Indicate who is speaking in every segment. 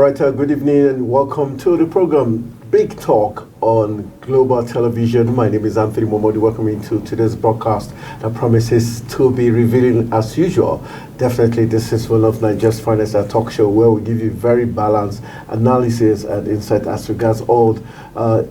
Speaker 1: right, good evening and welcome to the program Big Talk on Global Television. My name is Anthony Momodi. Welcome into today's broadcast that promises to be revealing as usual. Definitely, this is one of Nigeria's finest talk show where we give you very balanced analysis and insight as regards all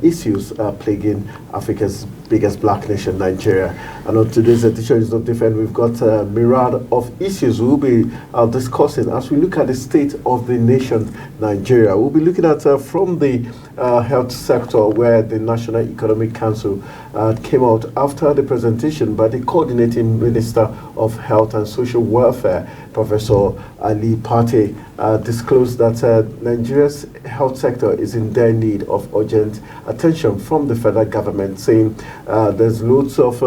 Speaker 1: issues plaguing Africa's biggest black nation, Nigeria. And on today's edition is not different. We've got a myriad of issues we'll be discussing as we look at the state of the nation, Nigeria. We'll be looking at from the health sector, where the National Economic Council came out after the presentation by the coordinating Minister of Health and Social Welfare, Professor Ali Pate, disclosed that Nigeria's health sector is in dire need of urgent attention from the federal government, saying there's loads of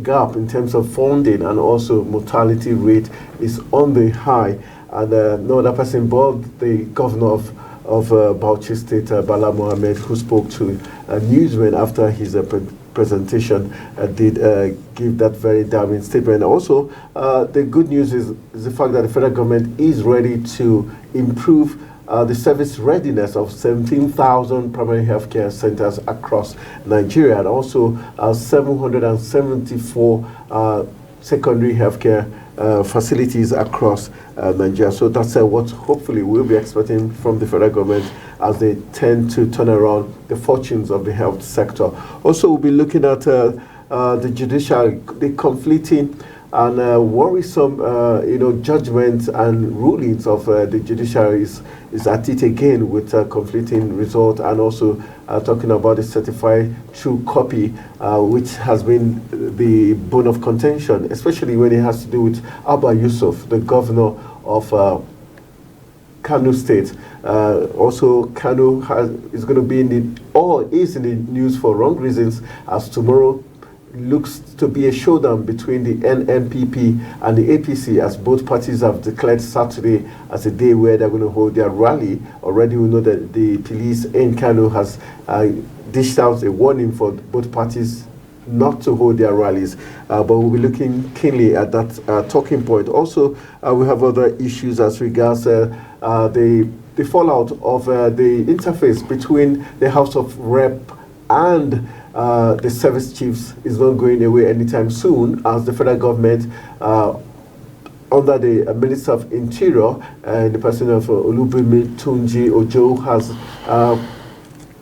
Speaker 1: gap in terms of funding, and also mortality rate is on the high. And no other person but the governor of Bauchi State, Bala Mohammed, who spoke to newsmen after his presentation, did give that very damning statement. Also, the good news is the fact that the federal government is ready to improve the service readiness of 17,000 primary healthcare centers across Nigeria, and also 774 secondary healthcare facilities across Nigeria. So that's what hopefully we'll be expecting from the federal government as they tend to turn around the fortunes of the health sector. Also, we'll be looking at the judiciary, the conflicting and worrisome, judgments and rulings of the judiciary is at it again with conflicting result, and also talking about the certified true copy, which has been the bone of contention, especially when it has to do with Abba Yusuf, the governor of Kano State. Also, Kano is going to be is in the news for wrong reasons, as tomorrow looks to be a showdown between the NNPP and the APC, as both parties have declared Saturday as a day where they're going to hold their rally. Already we know that the police in Kano has dished out a warning for both parties not to hold their rallies, but we'll be looking keenly at that talking point. Also, we have other issues as regards the fallout of the interface between the House of Rep and the service chiefs is not going away anytime soon, as the federal government, under the Minister of Interior, the person of Olubunmi Tunji Ojo, has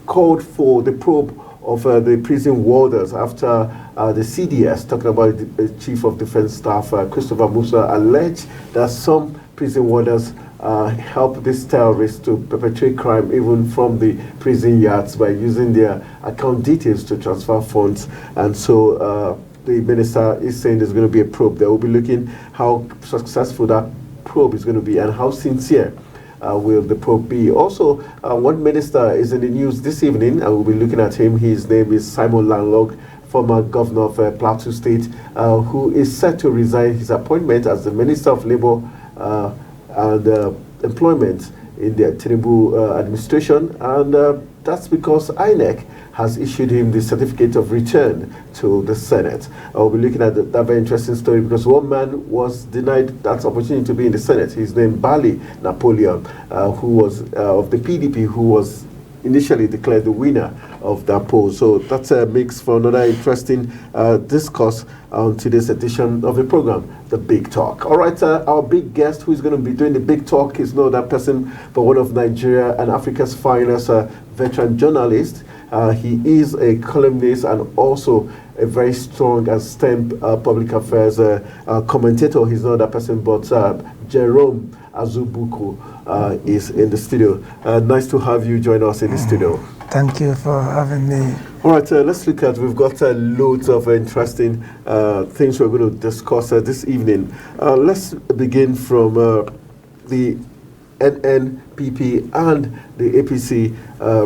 Speaker 1: called for the probe of the prison warders after the CDS, talking about the Chief of Defense Staff, Christopher Musa, alleged that some prison warders help these terrorists to perpetrate crime even from the prison yards by using their account details to transfer funds. And so the minister is saying there's going to be a probe. They will be looking how successful that probe is going to be and how sincere will the probe be. Also, one minister is in the news this evening, and we'll be looking at him. His name is Simon Lalong, former governor of Plateau State, who is set to resign his appointment as the Minister of Labour and Employment in the Tinubu administration, and that's because INEC has issued him the certificate of return to the Senate. I'll be looking at that very interesting story, because one man was denied that opportunity to be in the Senate. His name Bali Napoleon, who was of the PDP, who was initially declared the winner of that poll. So that makes for another interesting discourse on today's edition of the program, The Big Talk. All right, our big guest who is going to be doing the big talk is no other person but one of Nigeria and Africa's finest veteran journalists. He is a columnist and also a very strong and STEM public affairs commentator. He's no other person but Jerome Azubuku is in the studio. Nice to have you join us in the studio.
Speaker 2: Thank you for having me.
Speaker 1: All right, let's look at, we've got loads of interesting things we're going to discuss this evening. Let's begin from the NNPP and the APC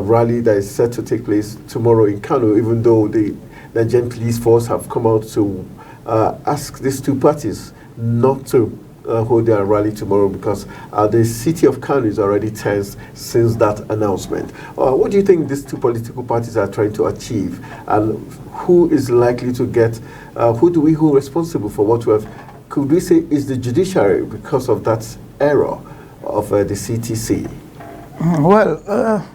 Speaker 1: rally that is set to take place tomorrow in Kano, even though the Nigerian police force have come out to ask these two parties not to hold their rally tomorrow, because the city of Kano is already tense since that announcement. What do you think these two political parties are trying to achieve, and who is likely to get, who do we hold responsible for what we have? Could we say is the judiciary because of that error of the CTC?
Speaker 2: Well,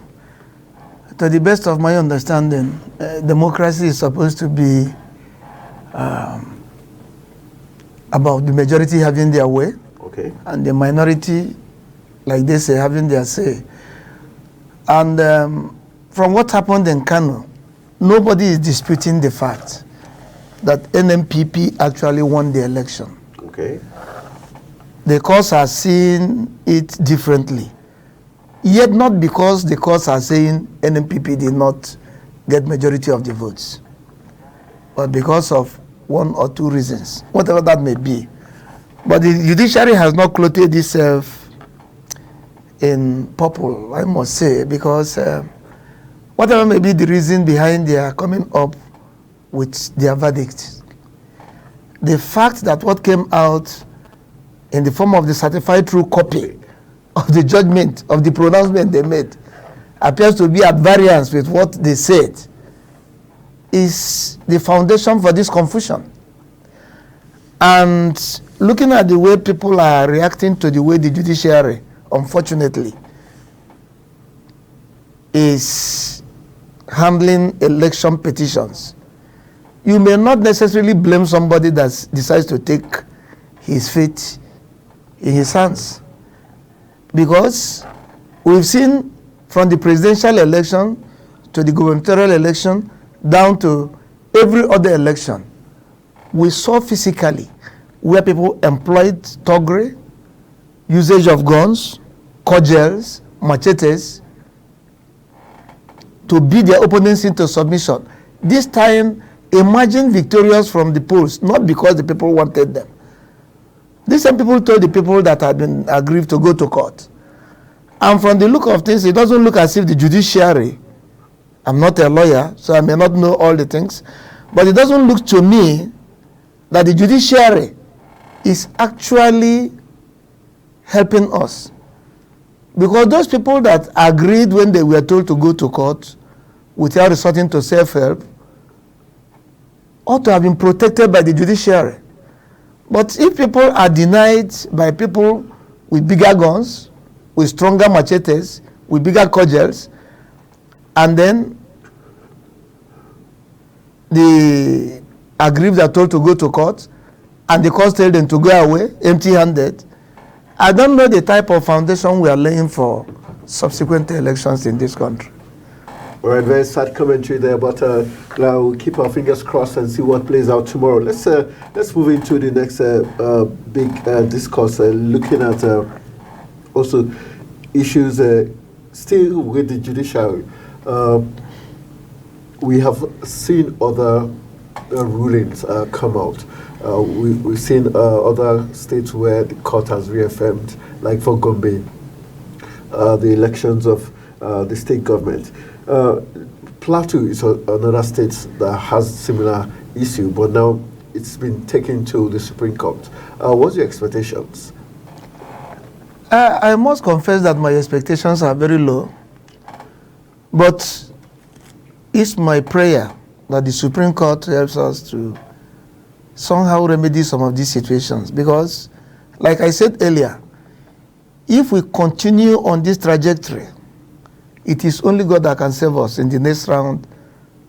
Speaker 2: to the best of my understanding, democracy is supposed to be about the majority having their way,
Speaker 1: Okay.
Speaker 2: and the minority, like they say, having their say. And from what happened in Kano, nobody is disputing the fact that NMPP actually won the election.
Speaker 1: Okay.
Speaker 2: The courts are seeing it differently. Yet not because the courts are saying NMPP did not get majority of the votes, but because of one or two reasons, whatever that may be. But the judiciary has not clothed itself in purple, I must say, because whatever may be the reason behind their coming up with their verdict, the fact that what came out in the form of the certified true copy of the judgment, of the pronouncement they made, appears to be at variance with what they said, is the foundation for this confusion. And looking at the way people are reacting to the way the judiciary, unfortunately, is handling election petitions, you may not necessarily blame somebody that decides to take his fate in his hands. Because we've seen from the presidential election to the gubernatorial election down to every other election, we saw physically where people employed thuggery, usage of guns, cudgels, machetes to beat their opponents into submission. This time, emerging victorious from the polls, not because the people wanted them. These same people told the people that had been aggrieved to go to court. And from the look of things, it doesn't look as if the judiciary, I'm not a lawyer, so I may not know all the things, but it doesn't look to me that the judiciary is actually helping us. Because those people that agreed when they were told to go to court without resorting to self-help ought to have been protected by the judiciary. But if people are denied by people with bigger guns, with stronger machetes, with bigger cudgels, and then the aggrieved are told to go to court, and the court tell them to go away empty-handed, I don't know the type of foundation we are laying for subsequent elections in this country.
Speaker 1: All right, very sad commentary there, but we'll keep our fingers crossed and see what plays out tomorrow. Let's move into the next big discourse, looking at also issues still with the judiciary. We have seen other rulings come out. We've seen other states where the court has reaffirmed, like for Gombe, the elections of the state government. Plateau is another state that has similar issue, but now it's been taken to the Supreme Court. What's your expectations?
Speaker 2: I must confess that my expectations are very low, but it's my prayer that the Supreme Court helps us to somehow remedy some of these situations, because, like I said earlier, if we continue on this trajectory, it is only God that can save us in the next round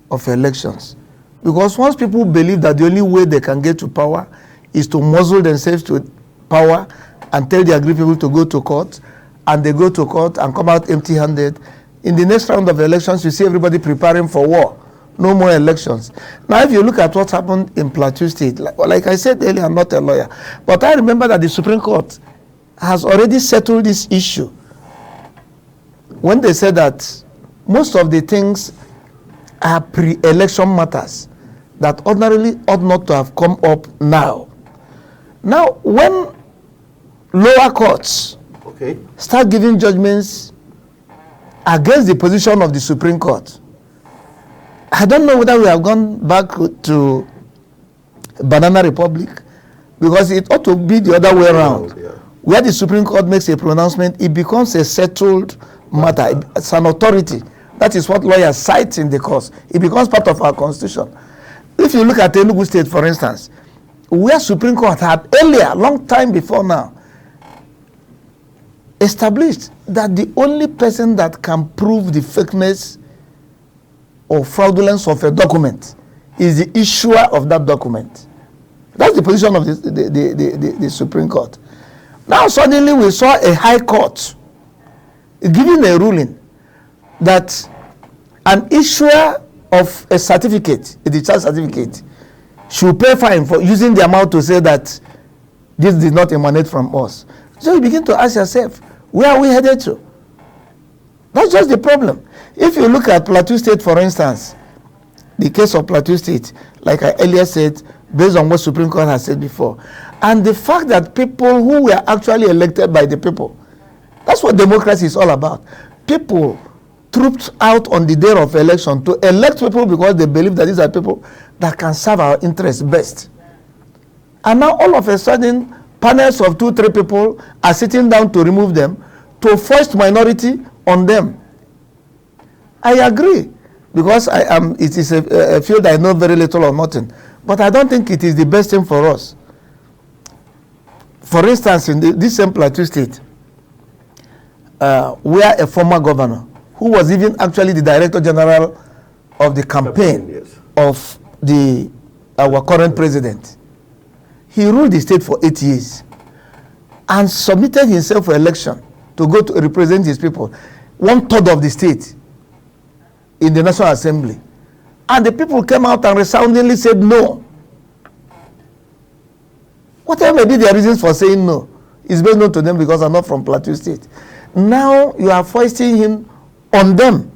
Speaker 2: of elections. Because once people believe that the only way they can get to power is to muzzle themselves to power and tell the aggrieved people to go to court, and they go to court and come out empty-handed, in the next round of elections, you see everybody preparing for war. No more elections. Now, if you look at what happened in Plateau State, like I said earlier, I'm not a lawyer, but I remember that the Supreme Court has already settled this issue when they said that most of the things are pre-election matters that ordinarily ought not to have come up now. Now, when lower courts start giving judgments against the position of the Supreme Court, I don't know whether we have gone back to Banana Republic, because it ought to be the other way around. Yeah. Where the Supreme Court makes a pronouncement, it becomes a settled matter. It's an authority. That is what lawyers cite in the cause. It becomes part of our constitution. If you look at Enugu State, for instance, where Supreme Court had earlier, long time before now, established that the only person that can prove the fakeness or fraudulence of a document is the issuer of that document. That's the position of the Supreme Court. Now suddenly we saw a high court giving a ruling that an issuer of a certificate, a discharge certificate, should pay fine for using the amount to say that this did not emanate from us. So you begin to ask yourself, where are we headed to? That's just the problem. If you look at Plateau State, for instance, the case of Plateau State, like I earlier said, based on what Supreme Court has said before, and the fact that people who were actually elected by the people, that's what democracy is all about. People trooped out on the day of election to elect people because they believe that these are people that can serve our interests best. And now all of a sudden, panels of 2-3 people are sitting down to remove them, to force minority on them. I agree, because it is a field I know very little or nothing, but I don't think it is the best thing for us. For instance, in this same Plateau State, where a former governor, who was even actually the Director General of the campaign
Speaker 1: yes,
Speaker 2: of our current president, he ruled the state for 8 years and submitted himself for election to go to represent his people, 1/3 of the state in the National Assembly. And the people came out and resoundingly said no. Whatever may be their reasons for saying no, is best known to them because I'm not from Plateau State. Now you are foisting him on them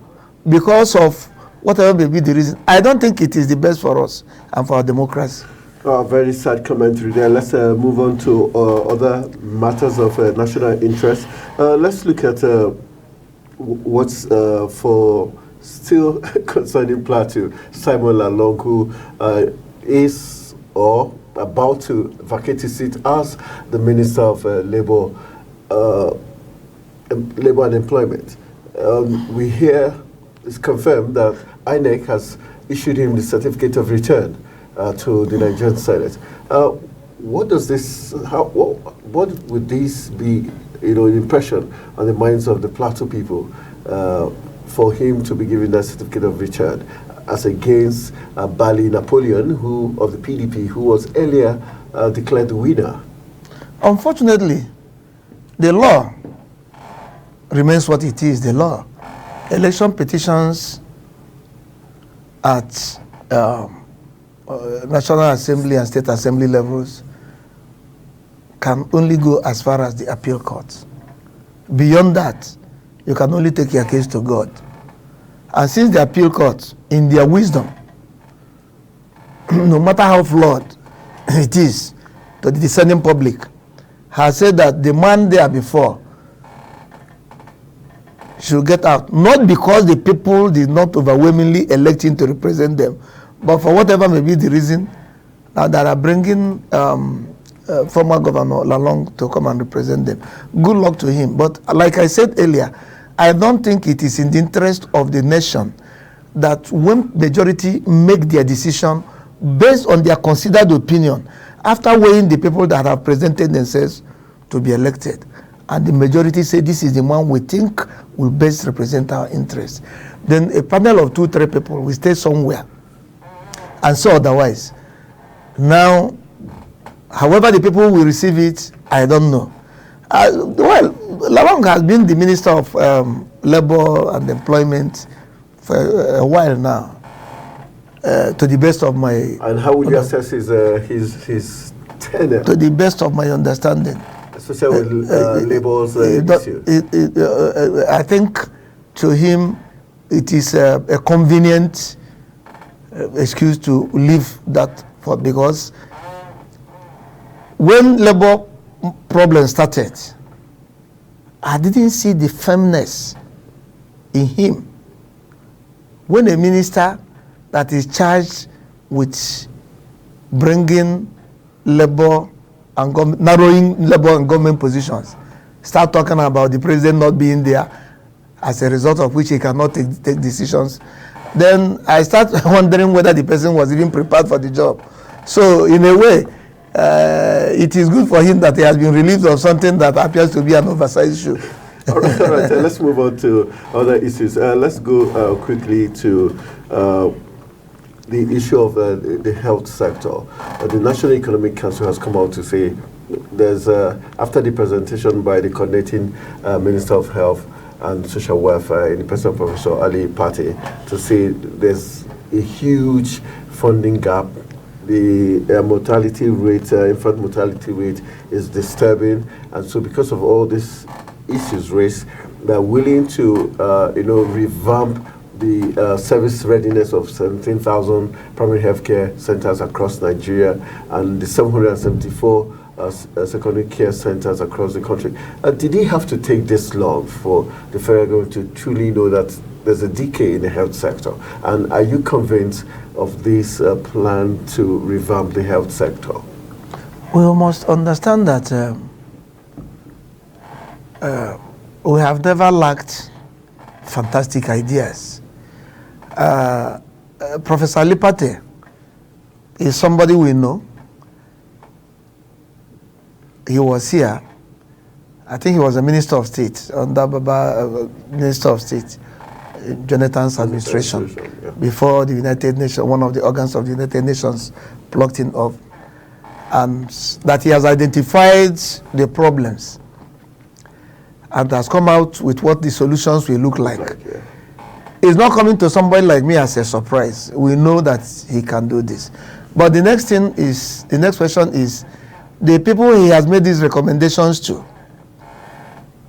Speaker 2: because of whatever may be the reason. I don't think it is the best for us and for our democracy.
Speaker 1: Very sad commentary there. Let's move on to other matters of national interest. Let's look at what's for still concerning Plateau. Simon Lalong, who is or about to vacate his seat as the Minister of Labour and Employment. We hear it's confirmed that INEC has issued him the certificate of return to the Nigerian Senate. What does this? What would this be? An impression on the minds of the Plateau people for him to be given that certificate of return, as against Bali Napoleon, of the PDP, who was earlier declared the winner.
Speaker 2: Unfortunately, the law remains what it is. The law, election petitions at National Assembly and State Assembly levels can only go as far as the appeal court. Beyond that, you can only take your case to God. And since the appeal court, in their wisdom, no matter how flawed it is to the discerning public, has said that the man there before should get out, not because the people did not overwhelmingly elect him to represent them, but for whatever may be the reason that are bringing former Governor Lalong to come and represent them. Good luck to him. But like I said earlier, I don't think it is in the interest of the nation that when majority make their decision based on their considered opinion, after weighing the people that have presented themselves to be elected, and the majority say this is the one we think will best represent our interests, then a panel of 2-3 people will stay somewhere and so otherwise. Now, however the people will receive it, I don't know. Well, Lalong has been the Minister of Labour and Employment for a while now, to the best of my...
Speaker 1: And how will you assess his tenure?
Speaker 2: To the best of my understanding.
Speaker 1: Especially with Labour's issue.
Speaker 2: I think to him it is a convenient excuse to leave that for, because when Labour problem started, I didn't see the firmness in him. When a minister that is charged with bringing Labour and narrowing Labour and government positions start talking about the president not being there, as a result of which he cannot take decisions, then I start wondering whether the person was even prepared for the job. So in a way, it is good for him that he has been relieved of something that appears to be an oversized shoe.
Speaker 1: All right. Let's move on to other issues. Let's go quickly to the issue of the health sector. The National Economic Council has come out to say there's, after the presentation by the coordinating Minister of Health and Social Welfare in the person of Professor Ali Pate, to say there's a huge funding gap. The mortality rate, infant mortality rate is disturbing, and so because of all these issues raised, they're willing to revamp the service readiness of 17,000 primary healthcare centers across Nigeria and the 774 secondary care centers across the country. Did he have to take this long for the federal government to truly know that there's a decay in the health sector? And are you convinced of this plan to revamp the health sector?
Speaker 2: We must understand that we have never lacked fantastic ideas. Professor Ali Pate is somebody we know. He was here. I think he was a Minister of State under Minister of State, Jonathan's administration, before the United Nations, one of the organs of the United Nations, plucked him off, and that he has identified the problems and has come out with what the solutions will look like. It's not coming to somebody like me as a surprise. We know that he can do this. But the next question is, the people he has made these recommendations to,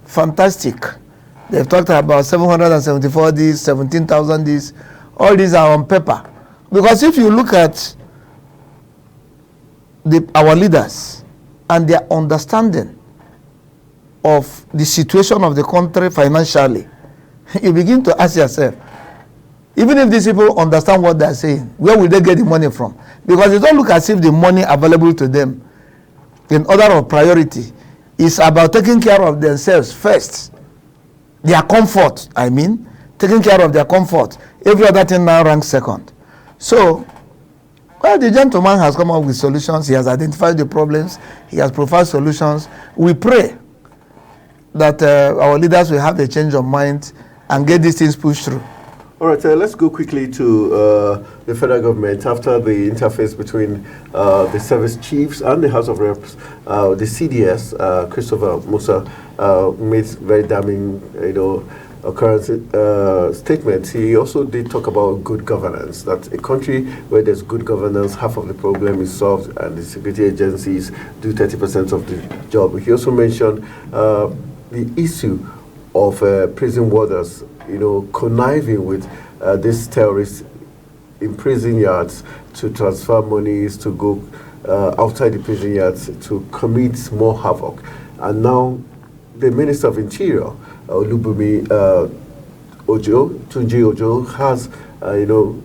Speaker 2: fantastic. They've talked about 774 this, 17,000 this. All these are on paper. Because if you look at our leaders and their understanding of the situation of the country financially, you begin to ask yourself, even if these people understand what they're saying, where will they get the money from? Because it don't look as if the money available to them in order of priority is about taking care of themselves first. Their comfort, taking care of their comfort. Every other thing now ranks second. So, well, the gentleman has come up with solutions. He has identified the problems. He has provided solutions. We pray that our leaders will have a change of mind and get these things pushed through.
Speaker 1: All right, let's go quickly to the federal government. After the interface between the service chiefs and the House of Reps, the CDS, Christopher Musa, made very damning, statements. He also did talk about good governance, that a country where there's good governance, half of the problem is solved and the security agencies do 30% of the job. He also mentioned the issue of prison warders, conniving with these terrorists in prison yards to transfer monies, to go outside the prison yards to commit more havoc. And now the Minister of Interior, Olubunmi Tunji Ojo, has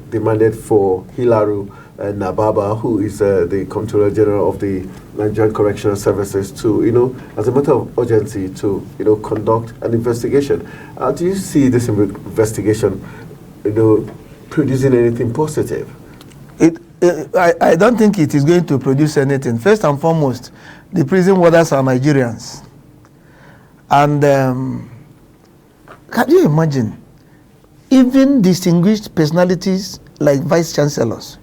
Speaker 1: demanded for Hilaru Nababa, who is the Comptroller General of the Nigerian Correctional Services, to, as a matter of urgency, to, conduct an investigation. Do you see this investigation, producing anything positive?
Speaker 2: I don't think it is going to produce anything. First and foremost, the prison warders are Nigerians. And can you imagine, even distinguished personalities like vice chancellors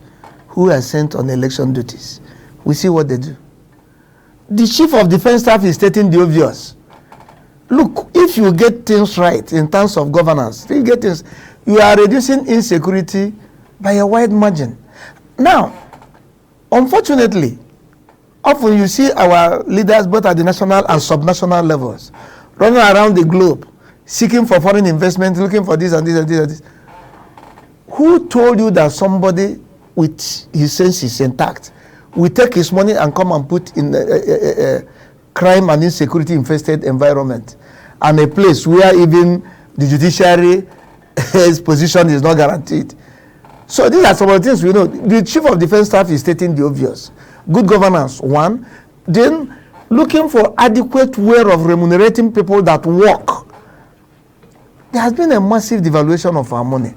Speaker 2: who are sent on election duties, we see what they do. The chief of defense staff is stating the obvious. Look, if you get things right in terms of governance, you are reducing insecurity by a wide margin. Now, unfortunately, often you see our leaders, both at the national and subnational levels, running around the globe, seeking for foreign investment, looking for this and this and this and this. Who told you that somebody with his senses intact will take his money and come and put in a crime and insecurity infested environment, and a place where even the judiciary's position is not guaranteed? So these are some of the things we know. The chief of defense staff is stating the obvious. Good governance, one. Then looking for adequate way of remunerating people that work. There has been a massive devaluation of our money.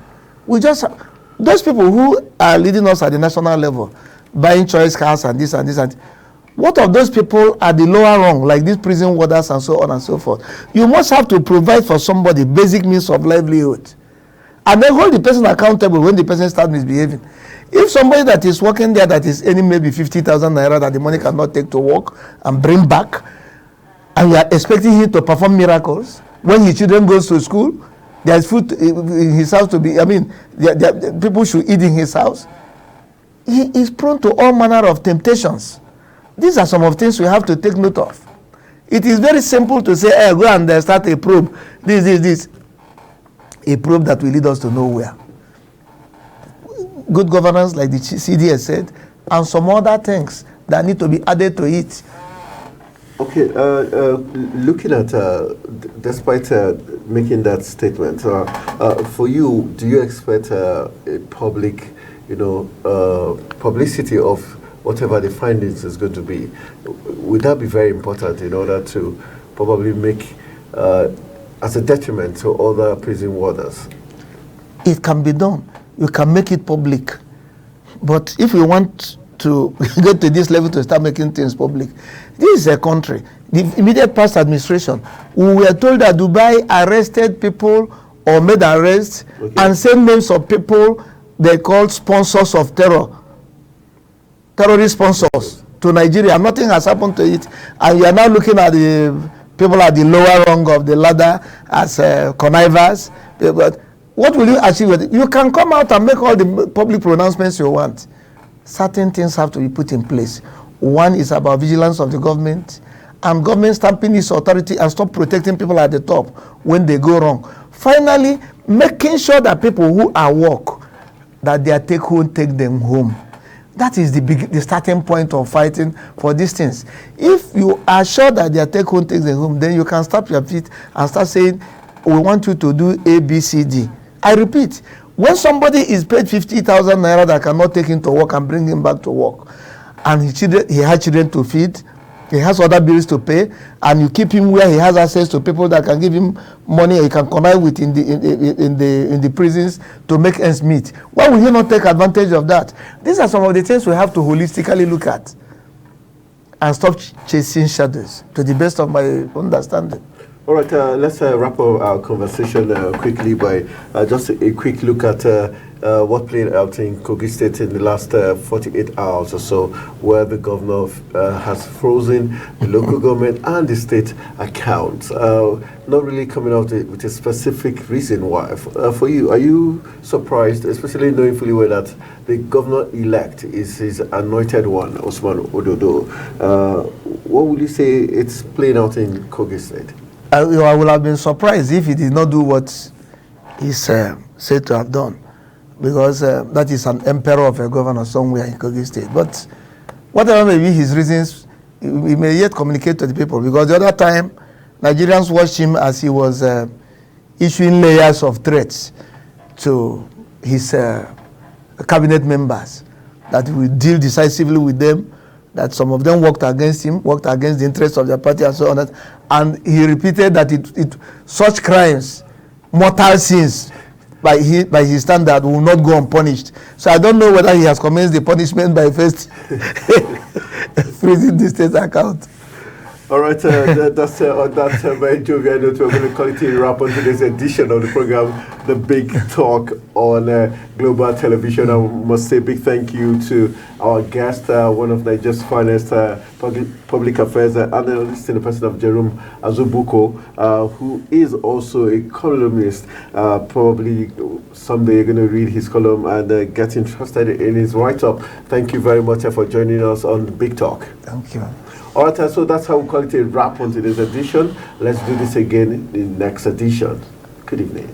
Speaker 2: Those people who are leading us at the national level, buying choice cars and this and this, and What of those people at the lower rung, like these prison warders and so on and so forth? You must have to provide for somebody basic means of livelihood, and then hold the person accountable when the person starts misbehaving. If somebody that is working there that is earning maybe 50,000 naira that the money cannot take to work and bring back, and you are expecting him to perform miracles when his children goes to school, there's food in his house to be, I mean, people should eat in his house. He is prone to all manner of temptations. These are some of the things we have to take note of. It is very simple to say, hey, go and start a probe. This. A probe that will lead us to nowhere. Good governance, like the CDS said, and some other things that need to be added to it.
Speaker 1: Okay, looking at, despite making that statement, for you, do you expect a public, publicity of whatever the findings is going to be? Would that be very important in order to probably make, as a detriment to other prison warders?
Speaker 2: It can be done. You can make it public. But if we want to get to this level to start making things public, this is a country. The immediate past administration, we were told that Dubai arrested people or made arrests and sent names of people they called sponsors of terror, terrorist sponsors to Nigeria. Nothing has happened to it, and you are now looking at the people at the lower rung of the ladder as connivers. But what will you achieve with it? You can come out and make all the public pronouncements you want. Certain things have to be put in place. One is about vigilance of the government, and government stamping its authority and stop protecting people at the top when they go wrong. Finally, making sure that people who are work, that their take home take them home. That is the starting point of fighting for these things. If you are sure that their take home takes them home, then you can stop your feet and start saying, we want you to do A, B, C, D. I repeat, when somebody is paid 50,000 naira that cannot take him to work and bring him back to work, and he has children to feed, he has other bills to pay, and you keep him where he has access to people that can give him money he can connive with in the prisons to make ends meet. Why will he not take advantage of that? These are some of the things we have to holistically look at and stop chasing shadows, to the best of my understanding.
Speaker 1: All right, let's wrap up our conversation quickly by just a quick look at what played out in Kogi State in the last 48 hours or so, where the governor has frozen the local government and the state accounts. Not really coming out with a specific reason why. For you, are you surprised, especially knowing fully well that the governor-elect is his anointed one, Osman Ododo? What would you say it's playing out in Kogi State?
Speaker 2: I would have been surprised if he did not do what he's said to have done, because that is an emperor of a governor somewhere in Kogi State. But whatever may be his reasons, he may yet communicate to the people, because the other time, Nigerians watched him as he was issuing layers of threats to his cabinet members, that he will deal decisively with them, that some of them worked against him, worked against the interests of their party and so on. And he repeated that such crimes, mortal sins, by his standard, will not go unpunished. So I don't know whether he has commenced the punishment by first freezing the state account.
Speaker 1: All right, that's on that very jovial note, we're going to call it a wrap on today's edition of the program, The Big Talk on Global Television. I must say a big thank you to our guest, one of Nigeria's finest public affairs analyst in the person of Jerome Azubuko, who is also a columnist. Probably someday you're going to read his column and get interested in his write-up. Thank you very much for joining us on The Big Talk.
Speaker 2: Thank you.
Speaker 1: All right, so that's how we call it a wrap on today's edition. Let's do this again in the next edition. Good evening.